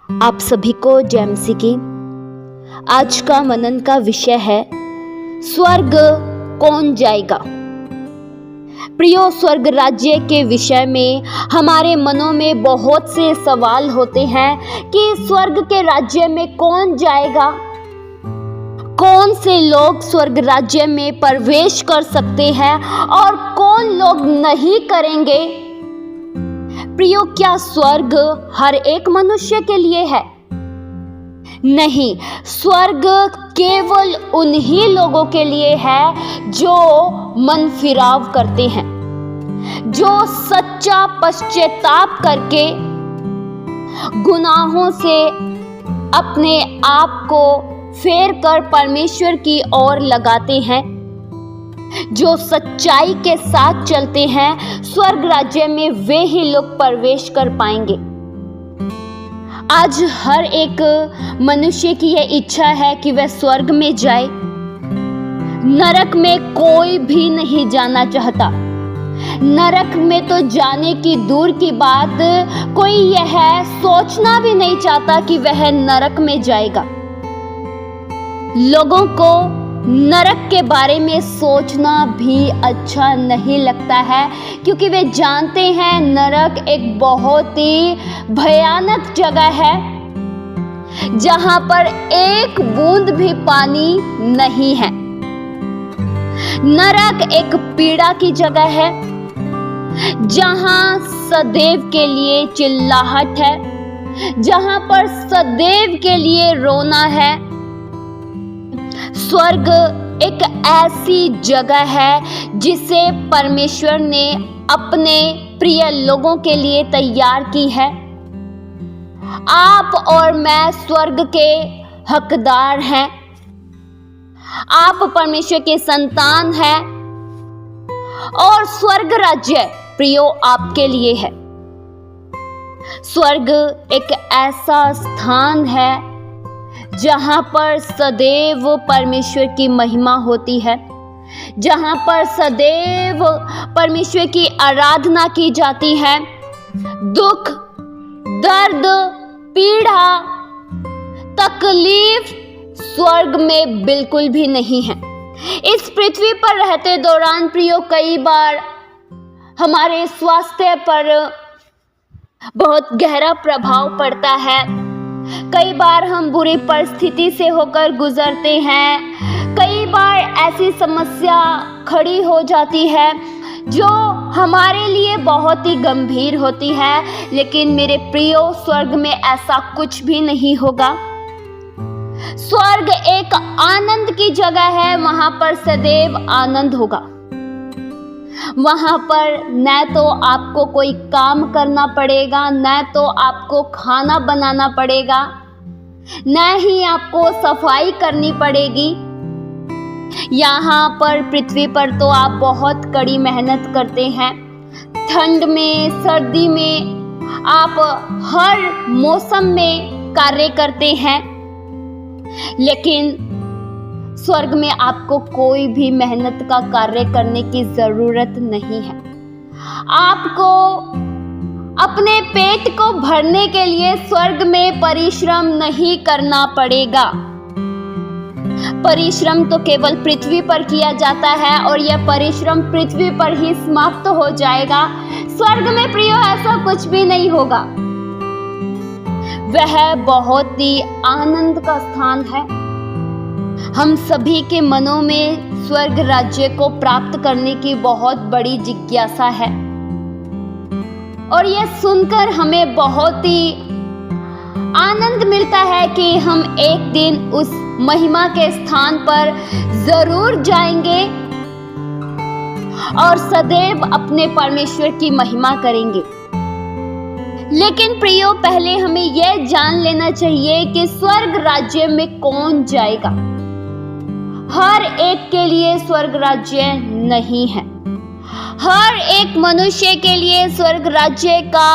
आप सभी को जय मसीह की। आज का मनन का विषय है स्वर्ग कौन जाएगा। प्रियो, स्वर्ग राज्य के विषय में हमारे मनों में बहुत से सवाल होते हैं कि स्वर्ग के राज्य में कौन जाएगा, कौन से लोग स्वर्ग राज्य में प्रवेश कर सकते हैं और कौन लोग नहीं करेंगे। प्रियो, क्या स्वर्ग हर एक मनुष्य के लिए है? नहीं, स्वर्ग केवल उन्हीं लोगों के लिए है जो मन फिराव करते हैं, जो सच्चा पश्चाताप करके गुनाहों से अपने आप को फेर कर परमेश्वर की ओर लगाते हैं, जो सच्चाई के साथ चलते हैं। स्वर्ग राज्य में वे ही लोग प्रवेश कर पाएंगे। आज हर एक मनुष्य की यह इच्छा है कि वह स्वर्ग में जाए। नरक में कोई भी नहीं जाना चाहता। नरक में तो जाने की दूर की बात, कोई यह सोचना भी नहीं चाहता कि वह नरक में जाएगा। लोगों को नरक के बारे में सोचना भी अच्छा नहीं लगता है, क्योंकि वे जानते हैं नरक एक बहुत ही भयानक जगह है, जहां पर एक बूंद भी पानी नहीं है। नरक एक पीड़ा की जगह है, जहां सदैव के लिए चिल्लाहट है, जहां पर सदैव के लिए रोना है। स्वर्ग एक ऐसी जगह है जिसे परमेश्वर ने अपने प्रिय लोगों के लिए तैयार की है। आप और मैं स्वर्ग के हकदार हैं। आप परमेश्वर के संतान हैं और स्वर्ग राज्य प्रियो आपके लिए है। स्वर्ग एक ऐसा स्थान है जहां पर सदैव परमेश्वर की महिमा होती है, जहां पर सदैव परमेश्वर की आराधना की जाती है। दुख, दर्द, पीड़ा, तकलीफ स्वर्ग में बिल्कुल भी नहीं है। इस पृथ्वी पर रहते दौरान प्रियो, कई बार हमारे स्वास्थ्य पर बहुत गहरा प्रभाव पड़ता है। कई बार हम बुरी परिस्थिति से होकर गुजरते हैं। कई बार ऐसी समस्या खड़ी हो जाती है जो हमारे लिए बहुत ही गंभीर होती है, लेकिन मेरे प्रियो, स्वर्ग में ऐसा कुछ भी नहीं होगा। स्वर्ग एक आनंद की जगह है। वहां पर सदैव आनंद होगा। वहां पर न तो आपको कोई काम करना पड़ेगा, न तो आपको खाना बनाना पड़ेगा, न ही आपको सफाई करनी पड़ेगी। यहाँ पर पृथ्वी पर तो आप बहुत कड़ी मेहनत करते हैं। ठंड में, सर्दी में, आप हर मौसम में कार्य करते हैं, लेकिन स्वर्ग में आपको कोई भी मेहनत का कार्य करने की जरूरत नहीं है। आपको अपने पेट को भरने के लिए स्वर्ग में परिश्रम नहीं करना पड़ेगा। परिश्रम तो केवल पृथ्वी पर किया जाता है और यह परिश्रम पृथ्वी पर ही समाप्त हो जाएगा। स्वर्ग में प्रियो ऐसा कुछ भी नहीं होगा। वह बहुत ही आनंद का स्थान है। हम सभी के मनों में स्वर्ग राज्य को प्राप्त करने की बहुत बड़ी जिज्ञासा है और यह सुनकर हमें बहुत ही आनंद मिलता है कि हम एक दिन उस महिमा के स्थान पर जरूर जाएंगे और सदैव अपने परमेश्वर की महिमा करेंगे। लेकिन प्रियो, पहले हमें यह जान लेना चाहिए कि स्वर्ग राज्य में कौन जाएगा। हर एक के लिए स्वर्ग राज्य नहीं है। हर एक मनुष्य के लिए स्वर्ग राज्य का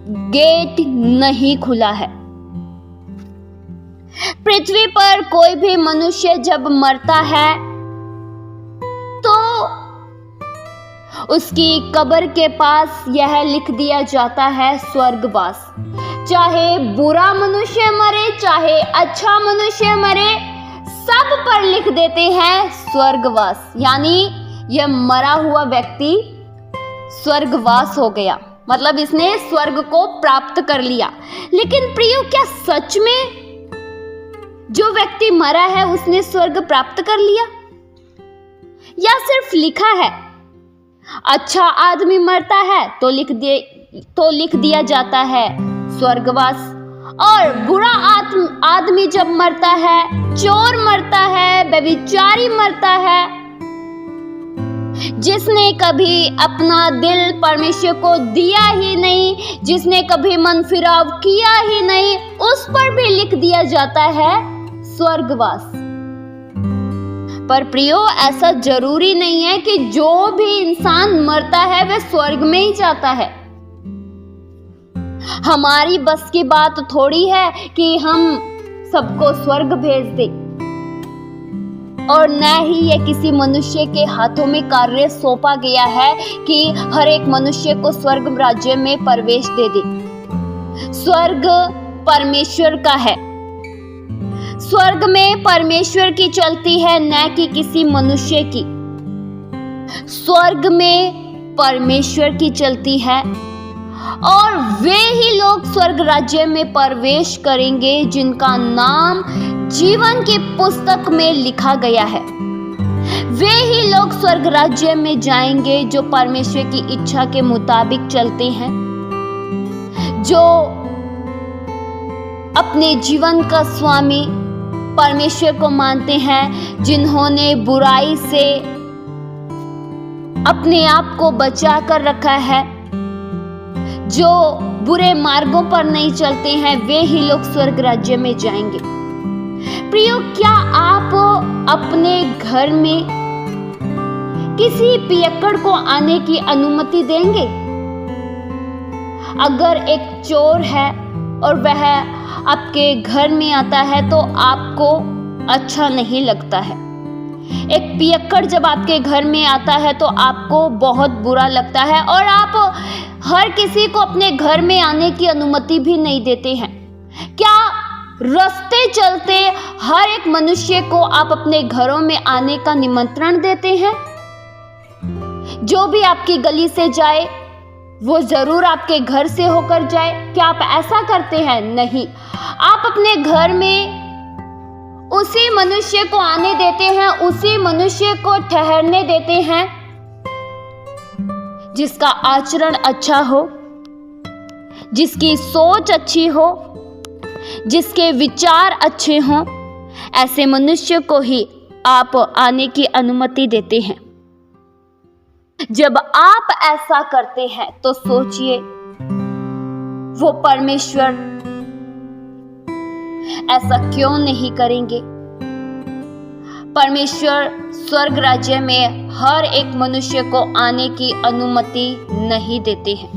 गेट नहीं खुला है। पृथ्वी पर कोई भी मनुष्य जब मरता है तो उसकी कब्र के पास यह लिख दिया जाता है स्वर्गवास, चाहे बुरा मनुष्य मरे, चाहे अच्छा मनुष्य मरे, सब पर लिख देते हैं स्वर्गवास। यानी यह मरा हुआ व्यक्ति स्वर्गवास हो गया, मतलब इसने स्वर्ग को प्राप्त कर लिया। लेकिन प्रियो, क्या सच में जो व्यक्ति मरा है उसने स्वर्ग प्राप्त कर लिया, या सिर्फ लिखा है? अच्छा आदमी मरता है तो लिख दिया जाता है स्वर्गवास, और बुरा आदमी जब मरता है, चोर मरता है, व्यभिचारी मरता है, जिसने कभी अपना दिल परमेश्वर को दिया ही नहीं, जिसने कभी मन फिराव किया ही नहीं, उस पर भी लिख दिया जाता है स्वर्गवास। पर प्रियो, ऐसा जरूरी नहीं है कि जो भी इंसान मरता है वह स्वर्ग में ही जाता है। हमारी बस की बात थोड़ी है कि हम सबको स्वर्ग भेज दें, और न ही यह किसी मनुष्य के हाथों में कार्य सौंपा गया है कि हर एक मनुष्य को स्वर्ग राज्य में प्रवेश दे दे। स्वर्ग परमेश्वर का है, स्वर्ग में परमेश्वर की चलती है, न कि किसी मनुष्य की। स्वर्ग में परमेश्वर की चलती है, और वे ही लोग स्वर्ग राज्य में प्रवेश करेंगे जिनका नाम जीवन की पुस्तक में लिखा गया है। वे ही लोग स्वर्ग राज्य में जाएंगे जो परमेश्वर की इच्छा के मुताबिक चलते हैं, जो अपने जीवन का स्वामी परमेश्वर को मानते हैं, जिन्होंने बुराई से अपने आप को बचा कर रखा है, जो बुरे मार्गों पर नहीं चलते हैं, वे ही लोग स्वर्ग राज्य में जाएंगे। प्रियो, क्या आप अपने घर में किसी पियक्कड़ को आने की अनुमति देंगे? अगर एक चोर है और वह आपके घर में आता है तो आपको अच्छा नहीं लगता है। एक पियक्कड़ जब आपके घर में आता है तो आपको बहुत बुरा लगता है, और आप हर किसी को अपने घर में आने की अनुमति भी नहीं देते हैं। क्या रास्ते चलते हर एक मनुष्य को आप अपने घरों में आने का निमंत्रण देते हैं? जो भी आपकी गली से जाए वो जरूर आपके घर से होकर जाए। क्या आप ऐसा करते हैं? नहीं। आप अपने घर में उसी मनुष्य को आने देते हैं, उसी मनुष्य को ठहरने देते हैं जिसका आचरण अच्छा हो, जिसकी सोच अच्छी हो, जिसके विचार अच्छे हों। ऐसे मनुष्य को ही आप आने की अनुमति देते हैं। जब आप ऐसा करते हैं तो सोचिए, वो परमेश्वर ऐसा क्यों नहीं करेंगे? परमेश्वर स्वर्ग राज्य में हर एक मनुष्य को आने की अनुमति नहीं देते हैं।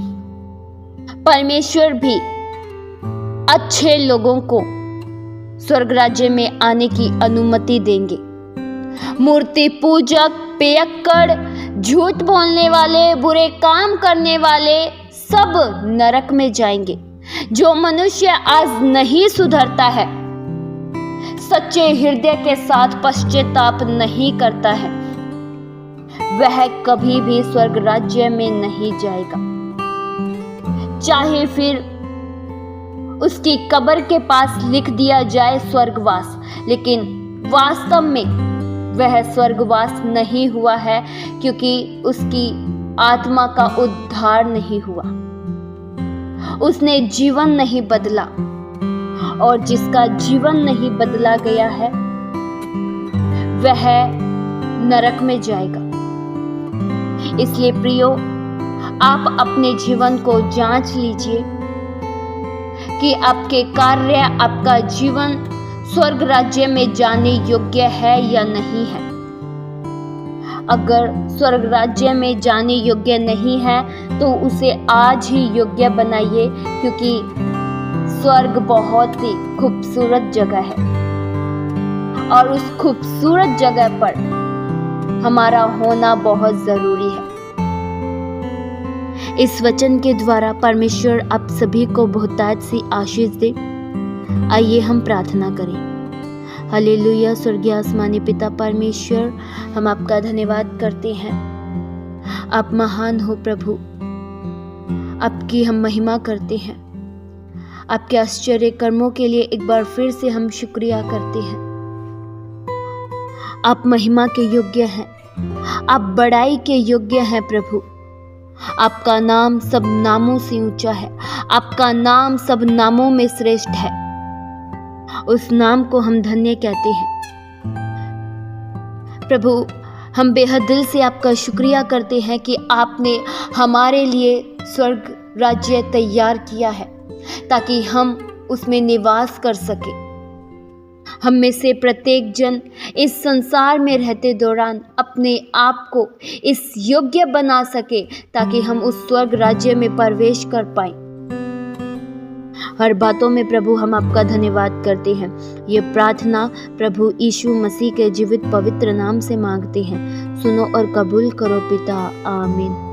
परमेश्वर भी अच्छे लोगों को स्वर्ग राज्य में आने की अनुमति देंगे। मूर्ति पूजक, पियक्कड़, झूठ बोलने वाले, बुरे काम करने वाले सब नरक में जाएंगे। जो मनुष्य आज नहीं सुधरता है, सच्चे हृदय के साथ पश्चाताप नहीं करता है, वह कभी भी स्वर्ग राज्य में नहीं जाएगा। चाहे फिर उसकी कब्र के पास लिख दिया जाए स्वर्गवास, लेकिन वास्तव में वह स्वर्गवास नहीं हुआ है, क्योंकि उसकी आत्मा का उद्धार नहीं हुआ, उसने जीवन नहीं बदला, और जिसका जीवन नहीं बदला गया है वह नरक में जाएगा। इसलिए प्रियो, आप अपने जीवन को जांच लीजिए कि आपके कार्य, आपका जीवन स्वर्ग राज्य में जाने योग्य है या नहीं है। अगर स्वर्ग राज्य में जाने योग्य नहीं है तो उसे आज ही योग्य बनाइए, क्योंकि स्वर्ग बहुत ही खूबसूरत जगह है, और उस खूबसूरत जगह पर हमारा होना बहुत जरूरी है। इस वचन के द्वारा परमेश्वर आप सभी को बहुतायत सी आशीष दे। आइए हम प्रार्थना करें। हालेलुया। स्वर्गीय आसमानी पिता परमेश्वर, हम आपका धन्यवाद करते हैं। आप महान हो प्रभु, आपकी हम महिमा करते हैं। आपके आश्चर्य कर्मों के लिए एक बार फिर से हम शुक्रिया करते हैं। आप महिमा के योग्य हैं, आप बड़ाई के योग्य हैं प्रभु। आपका नाम सब नामों से ऊंचा है, आपका नाम सब नामों में श्रेष्ठ है। उस नाम को हम धन्य कहते हैं प्रभु। हम बेहद दिल से आपका शुक्रिया करते हैं कि आपने हमारे लिए स्वर्ग राज्य तैयार किया है ताकि हम उसमें निवास कर सके। हम में से प्रत्येक जन इस संसार में रहते दौरान अपने आप को इस योग्य बना सके ताकि हम उस स्वर्ग राज्य में प्रवेश कर पाएं। हर बातों में प्रभु हम आपका धन्यवाद करते हैं। ये प्रार्थना प्रभु यीशु मसीह के जीवित पवित्र नाम से मांगते हैं। सुनो और कबूल करो पिता। आमीन।